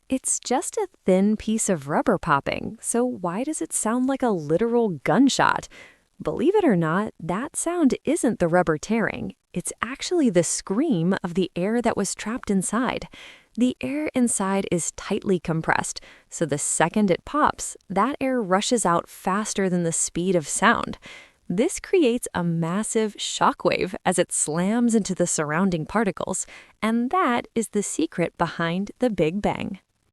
It's just a thin piece of rubber popping, so why does it sound like a literal gunshot? Believe it or not, that sound isn't the rubber tearing. It's actually the scream of the air that was trapped inside. The air inside is tightly compressed, so the second it pops, that air rushes out faster than the speed of sound. This creates a massive shockwave as it slams into the surrounding particles, and that is the secret behind the Big Bang.